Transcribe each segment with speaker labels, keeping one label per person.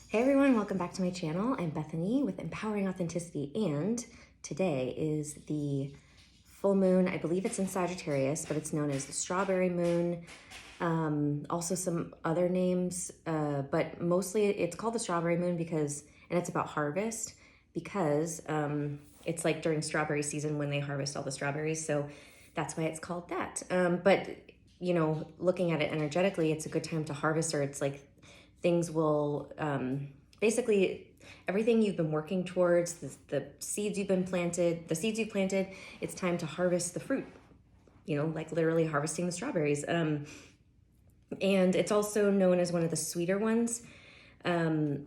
Speaker 1: Hey everyone, welcome back to my channel. I'm Bethany with Empowering Authenticity, and today is the full moon. I believe it's in Sagittarius, but it's known as the strawberry moon. Also some other names, but mostly it's called the strawberry moon because, and it's about harvest because it's like during strawberry season when they harvest all the strawberries. So that's why it's called that. But you know, looking at it energetically, it's a good time to harvest, or it's like things will basically everything you've been working towards, the seeds you've planted, it's time to harvest the fruit, you know, like literally harvesting the strawberries. And it's also known as one of the sweeter ones, in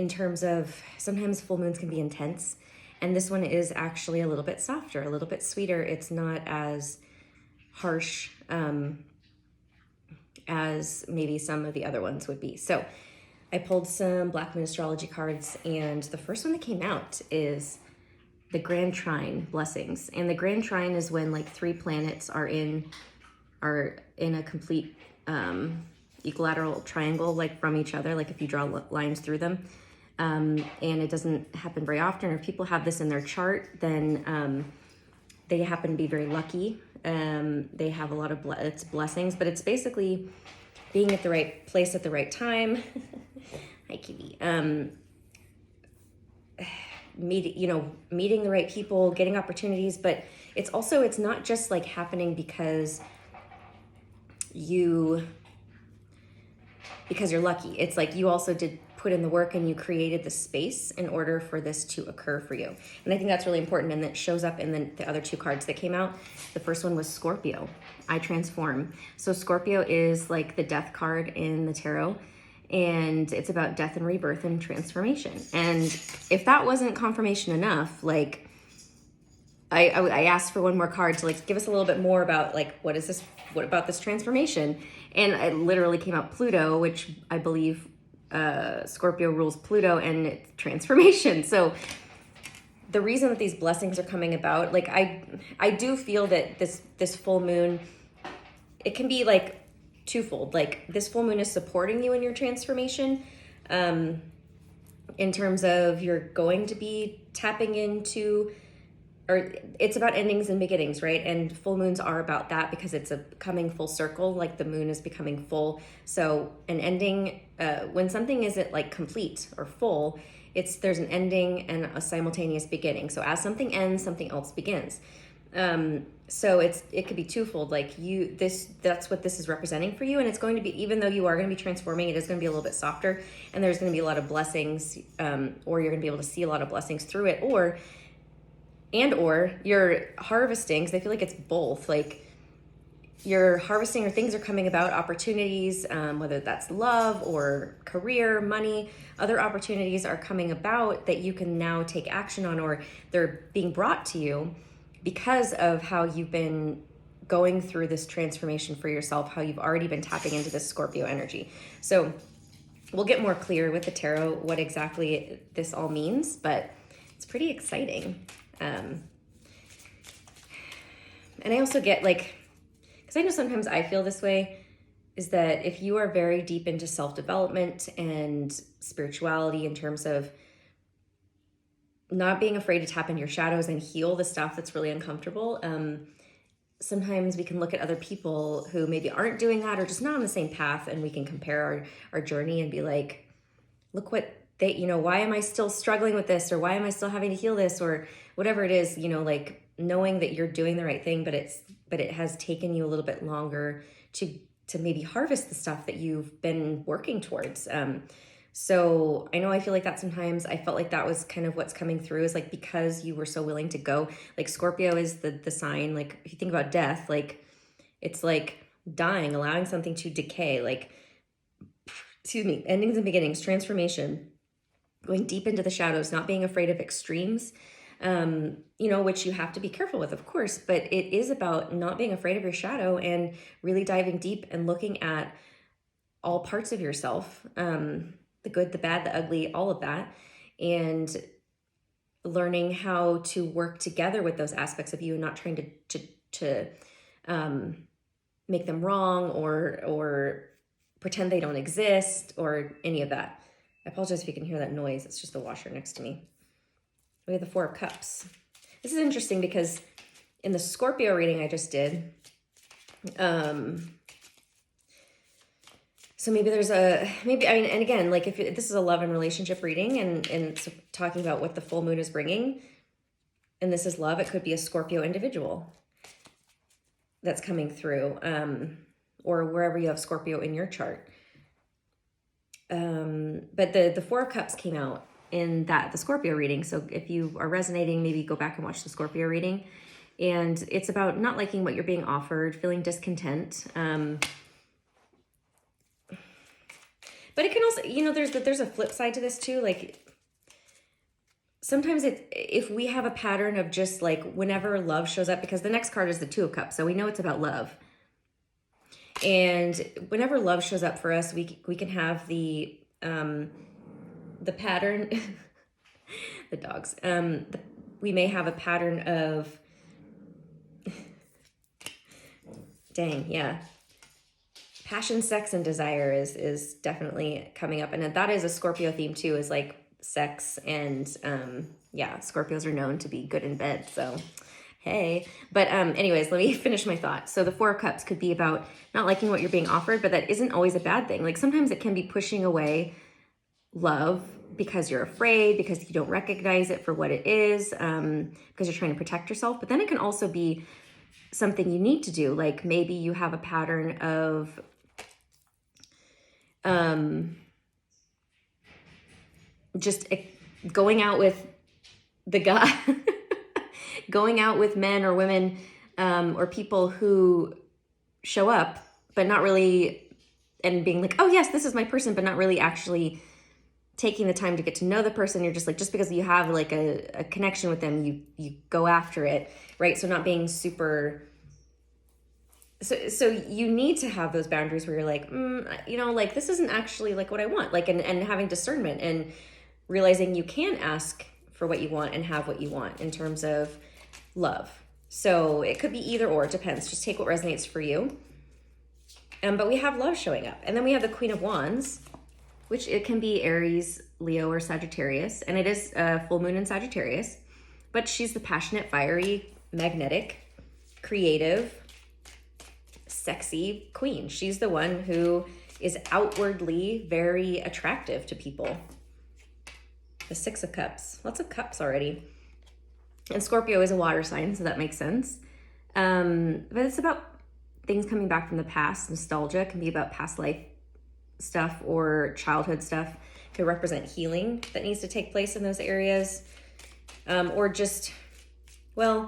Speaker 1: terms of sometimes full moons can be intense, and this one is actually a little bit softer, a little bit sweeter. It's not as harsh as maybe some of the other ones would be. So I pulled some Black Moon astrology cards, and the first one that came out is the Grand Trine blessings. And the Grand Trine is when like three planets are in a complete equilateral triangle, like from each other, like if you draw lines through them. And it doesn't happen very often, or if people have this in their chart, then they happen to be very lucky. They have a lot of it's blessings, but it's basically being at the right place at the right time. Hi, Kiwi. Meeting the right people, getting opportunities, but it's not just like happening because you're lucky. It's like you also did put in the work and you created the space in order for this to occur for you. And I think that's really important, and that shows up in the other two cards that came out. The first one was Scorpio. I transform. So Scorpio is like the death card in the tarot, and it's about death and rebirth and transformation. And if that wasn't confirmation enough, like I asked for one more card to like give us a little bit more about like what about this transformation. And it literally came out Pluto, which I believe Scorpio rules Pluto and it's transformation. So the reason that these blessings are coming about, like I do feel that this full moon, it can be like twofold. Like this full moon is supporting you in your transformation, in terms of you're going to be tapping into, or it's about endings and beginnings, right? And full moons are about that because it's a coming full circle, like the moon is becoming full. So an ending, when something isn't like complete or full, there's an ending and a simultaneous beginning. So as something ends, something else begins. So it could be twofold. Like that's what this is representing for you. And it's going to be, even though you are going to be transforming, it is going to be a little bit softer, and there's going to be a lot of blessings, or you're going to be able to see a lot of blessings through it, or you're harvesting, because I feel like it's both. Like you're harvesting, or things are coming about, opportunities, whether that's love or career, money, other opportunities are coming about that you can now take action on, or they're being brought to you because of how you've been going through this transformation for yourself, how you've already been tapping into this Scorpio energy. So we'll get more clear with the tarot what exactly this all means, but it's pretty exciting. And I also get like, because I know sometimes I feel this way, is that if you are very deep into self-development and spirituality in terms of not being afraid to tap into your shadows and heal the stuff that's really uncomfortable, sometimes we can look at other people who maybe aren't doing that or just not on the same path, and we can compare our journey and be like, look what why am I still struggling with this, or why am I still having to heal this, or whatever it is, like knowing that you're doing the right thing, but it has taken you a little bit longer to maybe harvest the stuff that you've been working towards. So I know I feel like that sometimes. I felt like that was kind of what's coming through, is like because you were so willing to go. Like Scorpio is the sign, like if you think about death, like it's like dying, allowing something to decay, like, excuse me, endings and beginnings, transformation, going deep into the shadows, not being afraid of extremes, which you have to be careful with, of course, but it is about not being afraid of your shadow and really diving deep and looking at all parts of yourself, the good, the bad, the ugly, all of that, and learning how to work together with those aspects of you and not trying to make them wrong or pretend they don't exist or any of that. I apologize if you can hear that noise. It's just the washer next to me. We have the Four of Cups. This is interesting because in the Scorpio reading I just did, so maybe there's and again, like if this is a love and relationship reading and it's talking about what the full moon is bringing, and this is love, it could be a Scorpio individual that's coming through, or wherever you have Scorpio in your chart. But the Four of Cups came out in the Scorpio reading. So if you are resonating, maybe go back and watch the Scorpio reading. And it's about not liking what you're being offered, feeling discontent. But it can also, there's a flip side to this too. Like sometimes if we have a pattern of just like whenever love shows up, because the next card is the Two of Cups. So we know it's about love. And whenever love shows up for us, we can have the pattern, the dogs, we may have a pattern of, dang, yeah. Passion, sex, and desire is definitely coming up. And that is a Scorpio theme too, is like sex and, Scorpios are known to be good in bed. So, hey. But anyways, let me finish my thought. So the Four of Cups could be about not liking what you're being offered, but that isn't always a bad thing. Like sometimes it can be pushing away love because you're afraid, because you don't recognize it for what it is, because you're trying to protect yourself. But then it can also be something you need to do. Like maybe you have a pattern of just going out with the guy, going out with men or women, or people who show up, but not really, and being like, oh yes, this is my person, but not really actually taking the time to get to know the person. You're just like, just because you have like a connection with them, you go after it, right? So not being super, so you need to have those boundaries where you're like, like this isn't actually like what I want, like, and having discernment and realizing you can ask for what you want and have what you want in terms of love. So it could be either or, it depends. Just take what resonates for you. But we have love showing up. And then we have the Queen of Wands, which it can be Aries, Leo, or Sagittarius. And it is a full moon in Sagittarius. But she's the passionate, fiery, magnetic, creative, sexy queen. She's the one who is outwardly very attractive to people. The Six of Cups. Lots of cups already. And Scorpio is a water sign, so that makes sense. But it's about things coming back from the past. Nostalgia can be about past life stuff or childhood stuff. It could represent healing that needs to take place in those areas. Or just, well,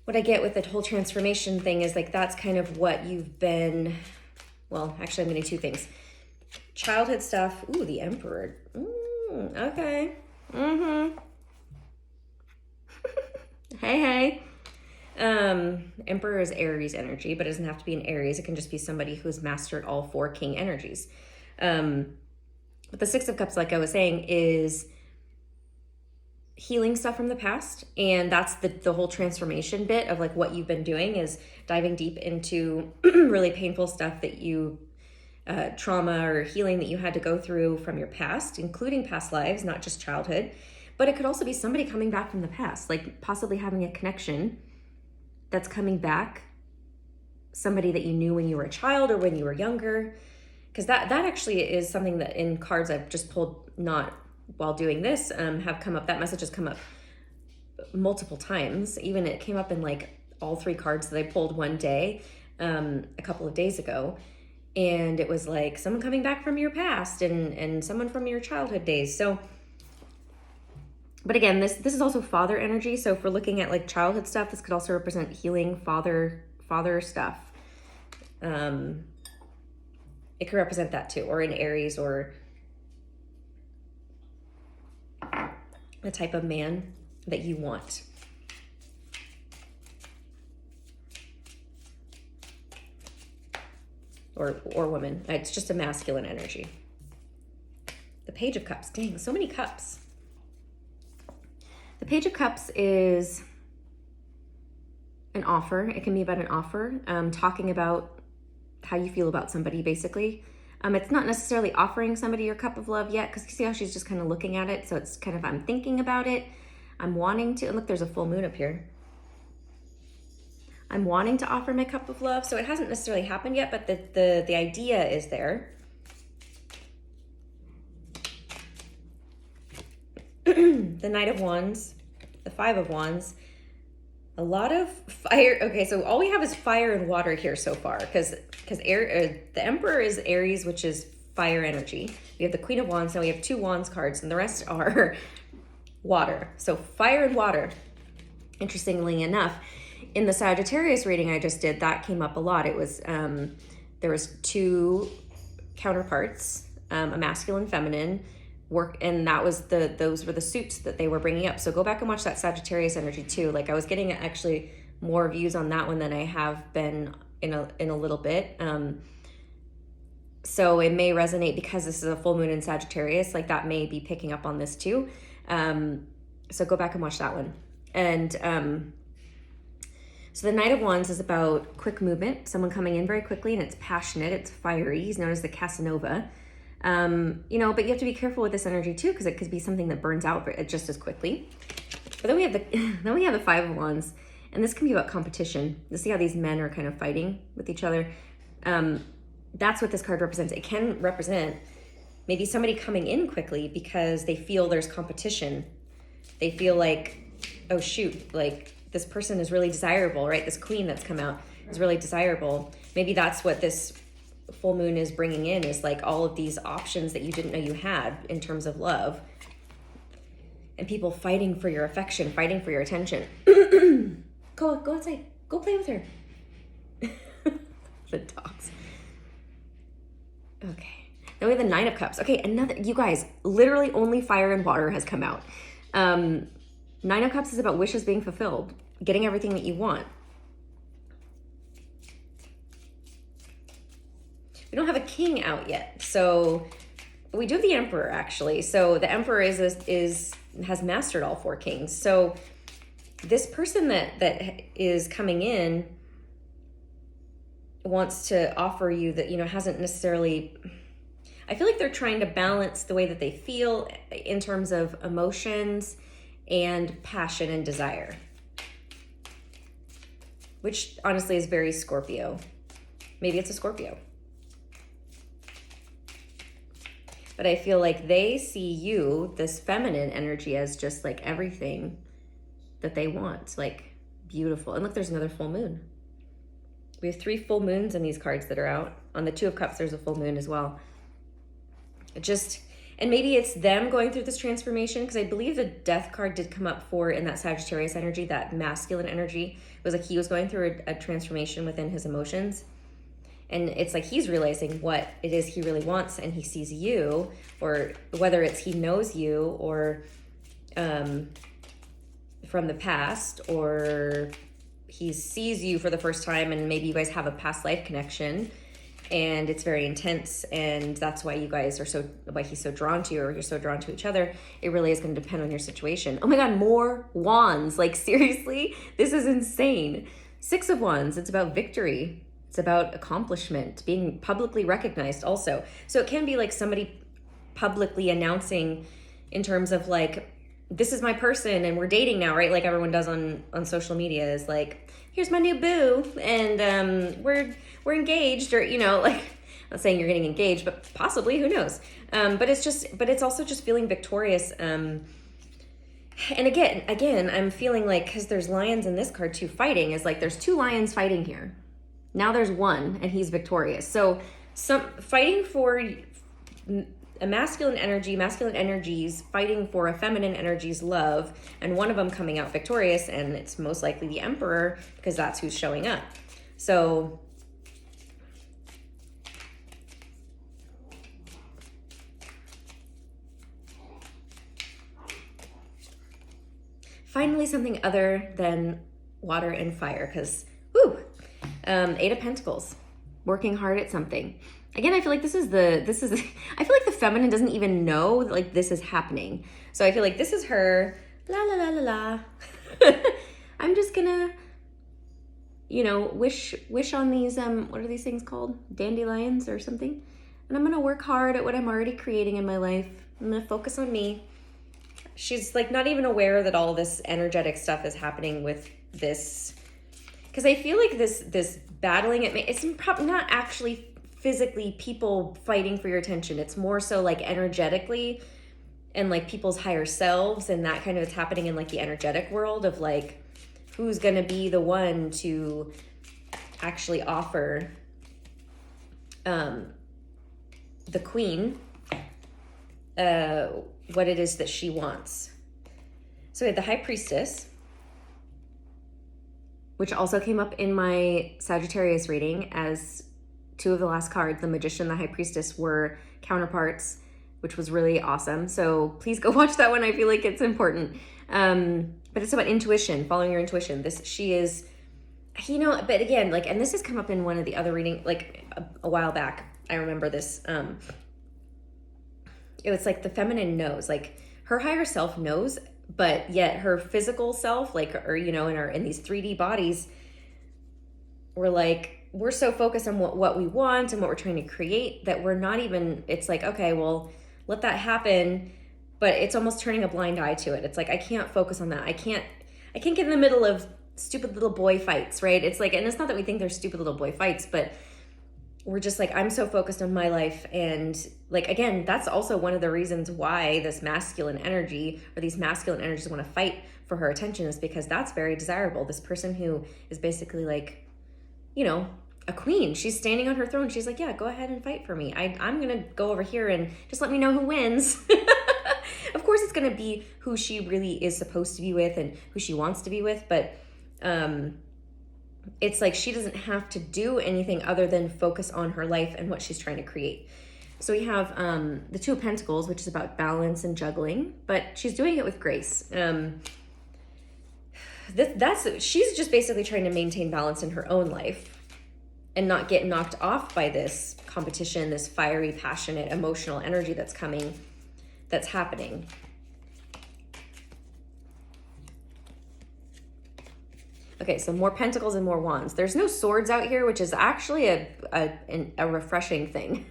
Speaker 1: what I get with the whole transformation thing is like that's kind of what you've been, well, actually I'm getting two things. Childhood stuff. Ooh, the Emperor. Okay. Hey. Emperor is Aries energy, but it doesn't have to be an Aries. It can just be somebody who's mastered all four king energies. But the Six of Cups, like I was saying, is healing stuff from the past. And that's the whole transformation bit of like what you've been doing is diving deep into really painful stuff that you trauma or healing that you had to go through from your past, including past lives, not just childhood. But it could also be somebody coming back from the past, like possibly having a connection that's coming back, somebody that you knew when you were a child or when you were younger. Because that actually is something that in cards I've just pulled, not while doing this, have come up. That message has come up multiple times. Even it came up in like all three cards that I pulled one day, a couple of days ago. And it was like someone coming back from your past and someone from your childhood days. So, but again, this is also father energy. So if we're looking at like childhood stuff, this could also represent healing father stuff. It could represent that too, or in Aries, or the type of man that you want. Or woman. It's just a masculine energy. The Page of Cups. Dang, so many cups. The Page of Cups is an offer. It can be about an offer, talking about how you feel about somebody, basically. It's not necessarily offering somebody your cup of love yet, because you see how she's just kind of looking at it. So it's kind of, I'm thinking about it. I'm wanting to, and look, there's a full moon up here. I'm wanting to offer my cup of love. So it hasn't necessarily happened yet, but the idea is there. The Knight of Wands, the Five of Wands, a lot of fire. Okay, so all we have is fire and water here so far, because the Emperor is Aries, which is fire energy. We have the Queen of Wands, now we have 2 Wands cards, and the rest are water. So fire and water. Interestingly enough, in the Sagittarius reading I just did, that came up a lot. It was, there was 2 counterparts, a masculine, feminine, and that was those were the suits that they were bringing up. So go back and watch that Sagittarius energy too. Like, I was getting actually more views on that one than I have been in a little bit. So it may resonate because this is a full moon in Sagittarius. Like, that may be picking up on this too. So go back and watch that one. And so the Knight of Wands is about quick movement, someone coming in very quickly, and it's passionate, it's fiery. He's known as the Casanova. But you have to be careful with this energy too, because it could be something that burns out just as quickly. But then we have the Five of Wands, and this can be about competition. You see how these men are kind of fighting with each other. That's what this card represents. It can represent maybe somebody coming in quickly because they feel there's competition. They feel like, oh shoot, like this person is really desirable, right? This queen that's come out is really desirable. Maybe that's what this full moon is bringing in, is like all of these options that you didn't know you had in terms of love, and people fighting for your affection, fighting for your attention. Go outside, go play with her. The dogs. Okay, then we have the Nine of Cups. Okay, you guys, literally only fire and water has come out. Nine of Cups is about wishes being fulfilled, getting everything that you want. We don't have a king out yet, so we do have the Emperor actually. So the Emperor has mastered all 4 kings. So this person that is coming in wants to offer you that, hasn't necessarily. I feel like they're trying to balance the way that they feel in terms of emotions and passion and desire, which honestly is very Scorpio. Maybe it's a Scorpio. But I feel like they see you, this feminine energy, as just like everything that they want, like beautiful. And look, there's another full moon. We have 3 full moons in these cards that are out. On the Two of Cups, there's a full moon as well. And maybe it's them going through this transformation, because I believe the Death card did come up for in that Sagittarius energy, that masculine energy. It was like he was going through a transformation within his emotions. And it's like he's realizing what it is he really wants, and he sees you, or whether it's he knows you or from the past, or he sees you for the first time, and maybe you guys have a past life connection and it's very intense, and that's why why he's so drawn to you, or you're so drawn to each other. It really is going to depend on your situation. Oh my God, more wands. Like, seriously, this is insane. 6 of Wands, it's about victory. It's about accomplishment, being publicly recognized also. So it can be like somebody publicly announcing in terms of like, this is my person and we're dating now, right? Like everyone does on social media, is like, here's my new boo, and we're engaged, or like, I'm not saying you're getting engaged, but possibly, who knows? But it's also just feeling victorious. And again, I'm feeling like, because there's lions in this card too, fighting, is like there's 2 lions fighting here. Now there's 1 and he's victorious. So some fighting for a masculine energies fighting for a feminine energy's love, and one of them coming out victorious, and it's most likely the Emperor, because that's who's showing up. So finally something other than water and fire, because 8 of Pentacles, working hard at something. Again, I feel like I feel like the feminine doesn't even know like this is happening. So I feel like this is her, la la la la la. I'm just gonna, wish on these, what are these things called? Dandelions or something? and I'm going to work hard at what I'm already creating in my life. I'm going to focus on me. She's like not even aware that all this energetic stuff is happening with this, because I feel like this battling, it's probably not actually physically people fighting for your attention. It's more so like energetically and like people's higher selves, and that kind of is happening in like the energetic world of like who's going to be the one to actually offer the queen what it is that she wants. So we had the High Priestess, which also came up in my Sagittarius reading as two of the last cards. The Magician, the High Priestess were counterparts, which was really awesome. So please go watch that one. I feel like it's important. But it's about intuition, following your intuition. She is, but again, like, and this has come up in one of the other reading, like a while back. I remember this. It was like the feminine knows, like her higher self knows, but yet her physical self, like, or, in these 3D bodies, we're so focused on what we want and what we're trying to create that we're not even, it's like, okay, well, let that happen. But it's almost turning a blind eye to it. It's like, I can't focus on that. I can't get in the middle of stupid little boy fights, right? It's like, and it's not that we think they're stupid little boy fights, but we're just like, I'm so focused on my life. And like, again, that's also one of the reasons why this masculine energy or these masculine energies want to fight for her attention, is because that's very desirable. This person who is basically like, a queen. She's standing on her throne. She's like, yeah, go ahead and fight for me. I'm going to go over here and just let me know who wins. Of course, it's going to be who she really is supposed to be with and who she wants to be with. But it's like she doesn't have to do anything other than focus on her life and what she's trying to create. So we have the Two of Pentacles, which is about balance and juggling, but she's doing it with grace. She's just basically trying to maintain balance in her own life and not get knocked off by this competition, this fiery, passionate, emotional energy that's happening. Okay, so more pentacles and more wands. There's no swords out here, which is actually a refreshing thing.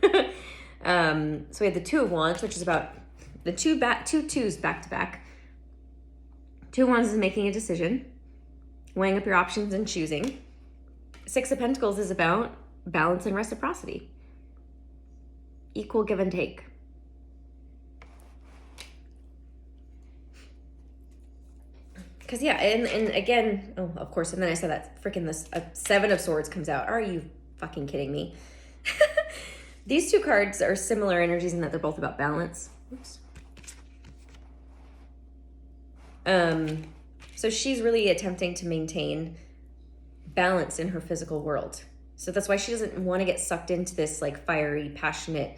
Speaker 1: So we have the Two of Wands, which is about the two twos back to back. Two of Wands is making a decision, weighing up your options and choosing. Six of Pentacles is about balance and reciprocity, equal give and take. Because and again, oh, of course, and then I said that freaking Seven of Swords comes out. Are you fucking kidding me? These two cards are similar energies in that they're both about balance. Oops. So she's really attempting to maintain balance in her physical world. So that's why she doesn't want to get sucked into this like fiery, passionate,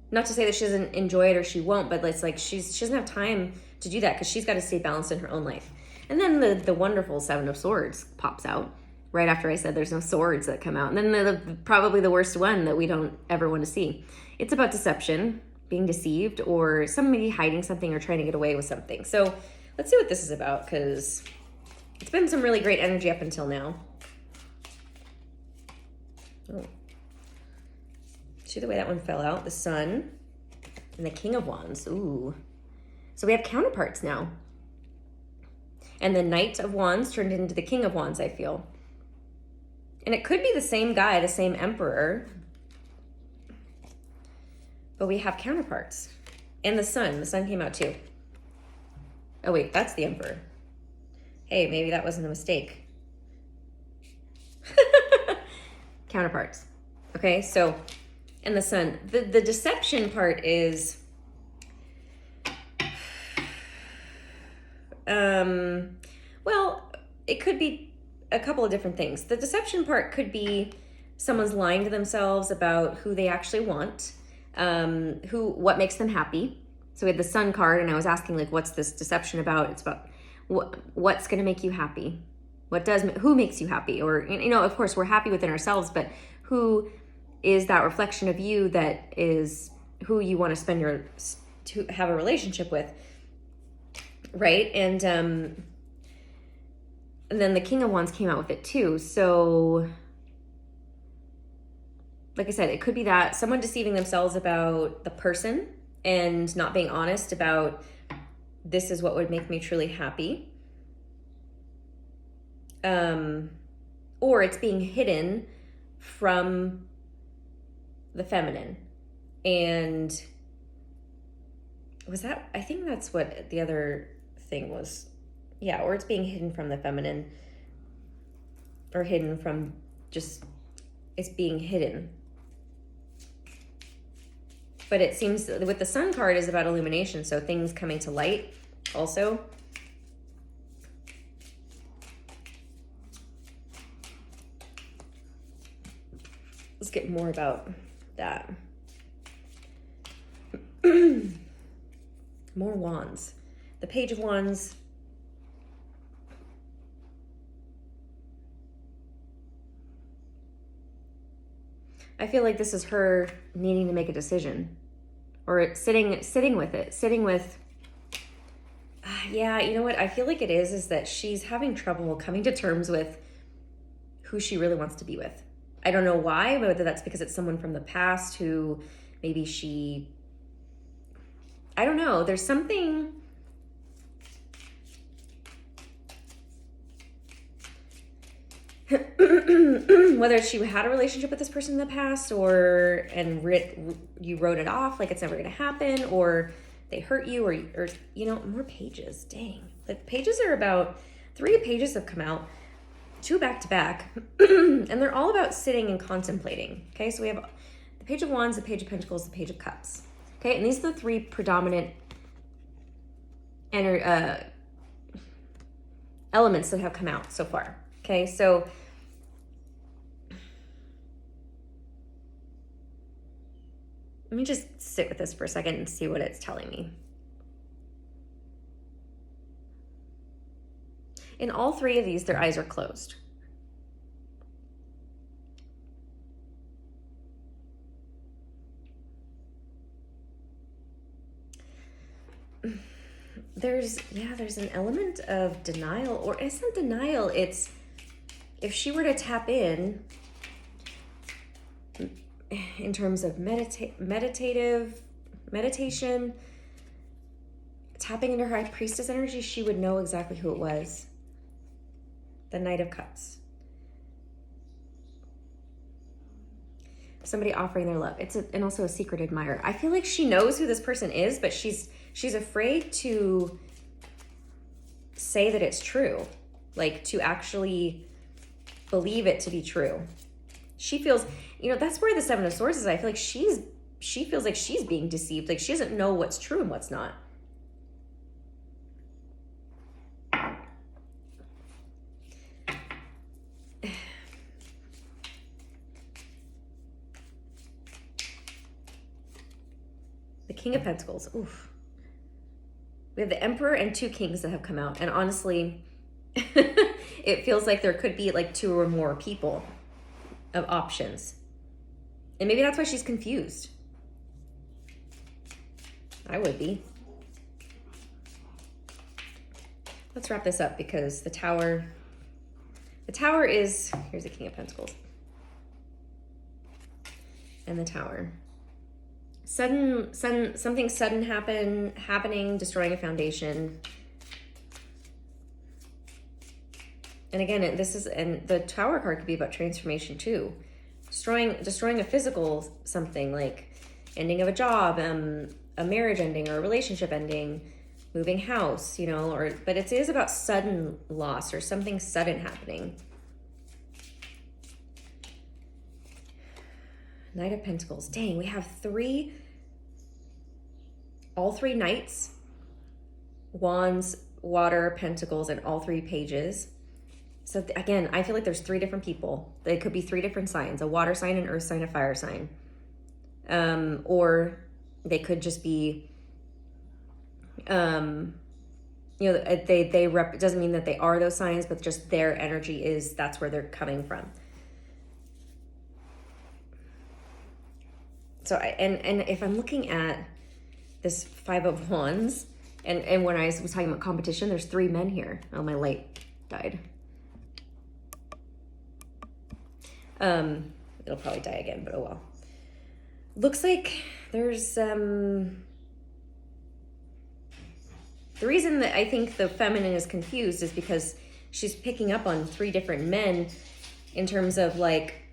Speaker 1: not to say that she doesn't enjoy it or she won't, but it's like she doesn't have time to do that because she's got to stay balanced in her own life. And then the wonderful Seven of Swords pops out right after I said there's no swords that come out. And then probably the worst one that we don't ever want to see. It's about deception, being deceived, or somebody hiding something or trying to get away with something. So let's see what this is about, because it's been some really great energy up until now. Oh. See the way that one fell out? The Sun and the King of Wands. Ooh. So we have counterparts now. And the Knight of Wands turned into the King of Wands, I feel. And it could be the same guy, the same Emperor. But we have counterparts. And the Sun. The Sun came out too. Oh wait, that's the Emperor. Hey, maybe that wasn't a mistake. Counterparts. Okay, so, and the Sun. The deception part is, well, it could be a couple of different things. The deception part could be someone's lying to themselves about who they actually want, what makes them happy. So we had the Sun card, and I was asking, like, what's this deception about? It's about what's going to make you happy. Who makes you happy? Or, of course, we're happy within ourselves, but who is that reflection of you that is who you want to to have a relationship with, right? And then the King of Wands came out with it too. So like I said, it could be that someone deceiving themselves about the person and not being honest about this is what would make me truly happy. Or it's being hidden from the feminine. And was that, I think that's what the other thing was. Yeah, or it's being hidden from the feminine, or hidden from just, it's being hidden. But it seems with the Sun card is about illumination, so things coming to light also. Let's get more about that. More wands. The Page of Wands. I feel like this is her needing to make a decision, or sitting with it, yeah, you know what I feel like it is that she's having trouble coming to terms with who she really wants to be with. I don't know why, whether that's because it's someone from the past who maybe I don't know, there's something. Whether she had a relationship with this person in the past, you wrote it off like it's never going to happen, or they hurt you, or you know, more pages. Dang, the pages are about 3 pages have come out, 2 back to back, and they're all about sitting and contemplating. Okay, so we have the Page of Wands, the Page of Pentacles, the Page of Cups. Okay, and these are the 3 predominant elements that have come out so far. Okay, so let me just sit with this for a second and see what it's telling me. In all 3 of these, their eyes are closed. There's an element of denial, or it's not denial, it's if she were to tap in terms of meditation, tapping into her High Priestess energy, she would know exactly who it was. The Knight of Cups. Somebody offering their love. And also a secret admirer. I feel like she knows who this person is, but she's afraid to say that it's true. Like, to actually believe it to be true. She feels, you know, that's where the 7 of Swords is. I feel like she feels like she's being deceived. Like, she doesn't know what's true and what's not. The King of Pentacles. Oof. We have the Emperor and 2 Kings that have come out. And honestly, it feels like there could be like 2 or more people of options. And maybe that's why she's confused. I would be. Let's wrap this up because the Tower is, here's the King of Pentacles. And the Tower. Something sudden happening, destroying a foundation. And again, and the Tower card could be about transformation too. Destroying a physical something, like ending of a job, a marriage ending or a relationship ending, moving house, you know, but it is about sudden loss or something sudden happening. Knight of Pentacles. Dang, we have all 3 knights, wands, water, pentacles, and all 3 pages. So again, I feel like there's 3 different people. They could be 3 different signs: a water sign, an earth sign, a fire sign. Or they could just be, you know, it doesn't mean that they are those signs, but just their energy that's where they're coming from. So and if I'm looking at this 5 of Wands, and when I was talking about competition, there's 3 men here. Oh, my light died. It'll probably die again, but oh well. looks like there's the reason that I think the feminine is confused is because she's picking up on 3 different men in terms of like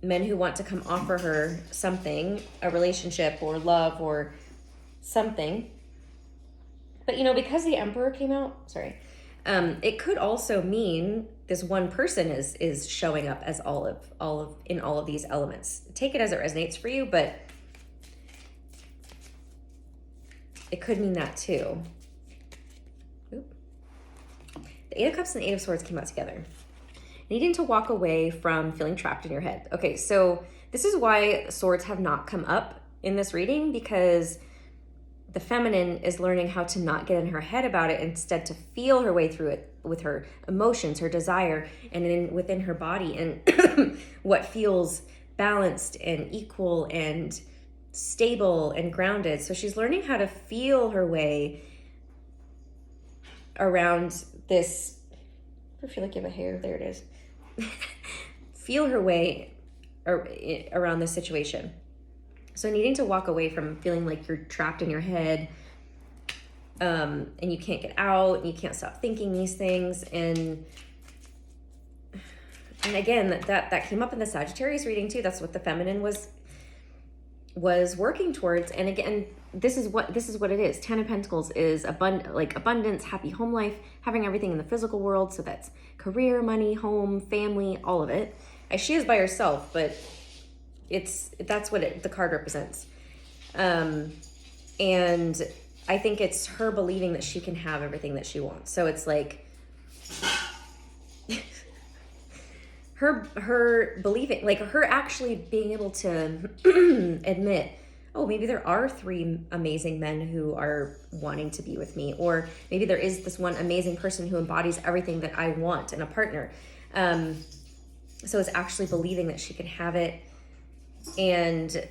Speaker 1: men who want to come offer her something, a relationship or love or something. But, you know, because the Emperor came out, it could also mean this one person is showing up as all of these elements. Take it as it resonates for you, but it could mean that too. Oop. The 8 of Cups and the 8 of Swords came out together. Needing to walk away from feeling trapped in your head. Okay, so this is why swords have not come up in this reading, because the feminine is learning how to not get in her head about it, instead to feel her way through it with her emotions, her desire, and within her body, and what feels balanced and equal and stable and grounded. So she's learning how to feel her way around this. I feel like you have a hair. There it is. Feel her way around this situation. So needing to walk away from feeling like you're trapped in your head, and you can't get out, and you can't stop thinking these things. And again, that came up in the Sagittarius reading too. That's what the feminine was working towards. And again, this is what it is. 10 of Pentacles is abundance, happy home life, having everything in the physical world. So that's career, money, home, family, all of it. She is by herself, but that's what the card represents. And I think it's her believing that she can have everything that she wants. So it's like her believing, like her actually being able to admit, oh, maybe there are 3 amazing men who are wanting to be with me, or maybe there is this one amazing person who embodies everything that I want in a partner. So it's actually believing that she can have it. And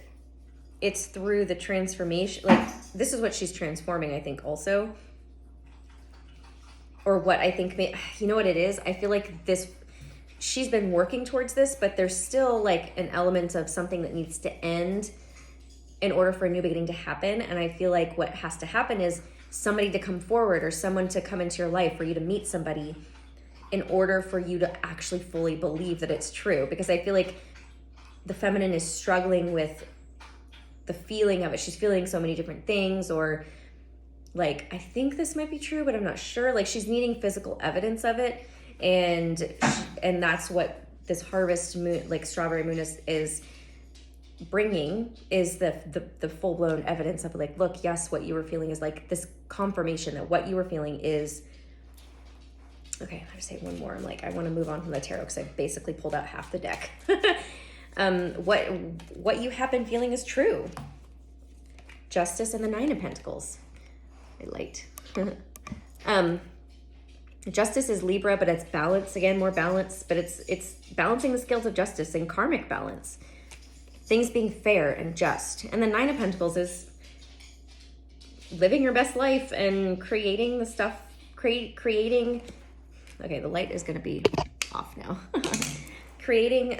Speaker 1: it's through the transformation, like this is what she's transforming, I think, also. Or what I think, you know what it is? I feel like she's been working towards this, but there's still like an element of something that needs to end in order for a new beginning to happen. And I feel like what has to happen is somebody to come forward, or someone to come into your life, for you to meet somebody in order for you to actually fully believe that it's true. Because I feel like the feminine is struggling with the feeling of it. She's feeling so many different things, or like, I think this might be true, but I'm not sure. Like she's needing physical evidence of it. And that's what this harvest moon, like strawberry moon is bringing, is the full-blown evidence of like, look, yes, what you were feeling is like this confirmation that what you were feeling is, okay, I'll just say one more. I'm like, I want to move on from the tarot because I basically pulled out half the deck. What you have been feeling is true. Justice and the 9 of Pentacles. I liked. Justice is Libra, but it's balance, again, more balance, but it's balancing the scales of justice and karmic balance. Things being fair and just. And the 9 of Pentacles is living your best life and creating the stuff, creating, okay, the light is going to be off now. Creating,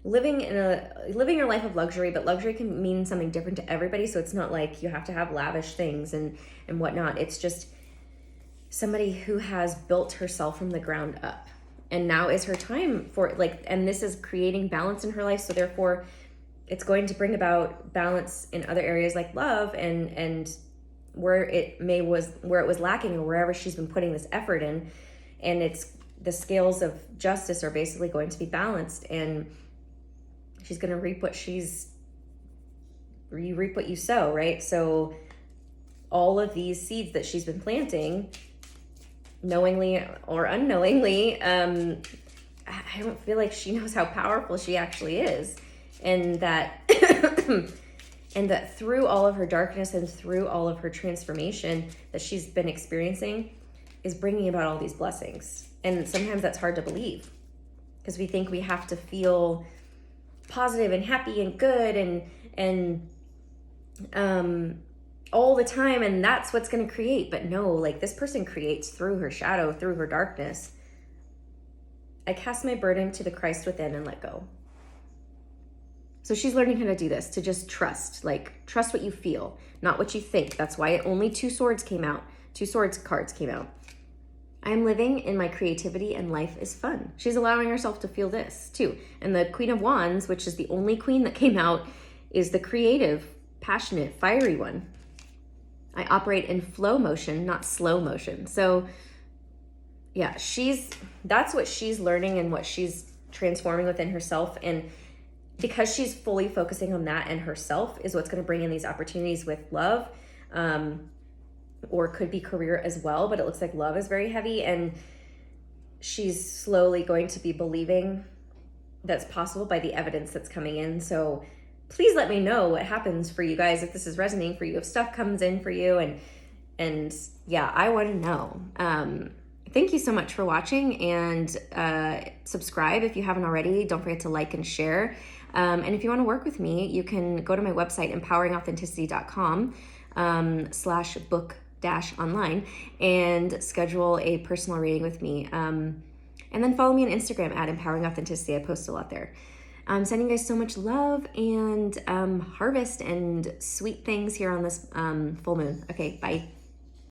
Speaker 1: living your life of luxury, but luxury can mean something different to everybody. So it's not like you have to have lavish things and whatnot. It's just somebody who has built herself from the ground up, and now is her time for like, and this is creating balance in her life. So therefore it's going to bring about balance in other areas like love and where it was lacking, or wherever she's been putting this effort in. And it's the scales of justice are basically going to be balanced, and she's going to reap what you reap what you sow, right? So all of these seeds that she's been planting, knowingly or unknowingly, I don't feel like she knows how powerful she actually is. And that, and that through all of her darkness and through all of her transformation that she's been experiencing is bringing about all these blessings. And sometimes that's hard to believe, because we think we have to feel positive and happy and good and all the time, and that's what's going to create. But no, like this person creates through her shadow, through her darkness. I cast my burden to the Christ within and let go. So she's learning how to do this, to just trust, like trust what you feel, not what you think. That's why only two swords cards came out. I'm living in my creativity and life is fun. She's allowing herself to feel this too. And the Queen of Wands, which is the only queen that came out, is the creative, passionate, fiery one. I operate in flow motion, not slow motion. So yeah, that's what she's learning and what she's transforming within herself. And because she's fully focusing on that and herself is what's going to bring in these opportunities with love, or could be career as well, but it looks like love is very heavy, and she's slowly going to be believing that's possible by the evidence that's coming in. So please let me know what happens for you guys, if this is resonating for you, if stuff comes in for you, and yeah, I want to know. Thank you so much for watching, and subscribe if you haven't already. Don't forget to like and share. And if you want to work with me, you can go to my website, empoweringauthenticity.com/book-online, and schedule a personal reading with me. And then follow me on Instagram at Empowering Authenticity. I post a lot there. I'm sending you guys so much love and harvest and sweet things here on this full moon. Okay, bye.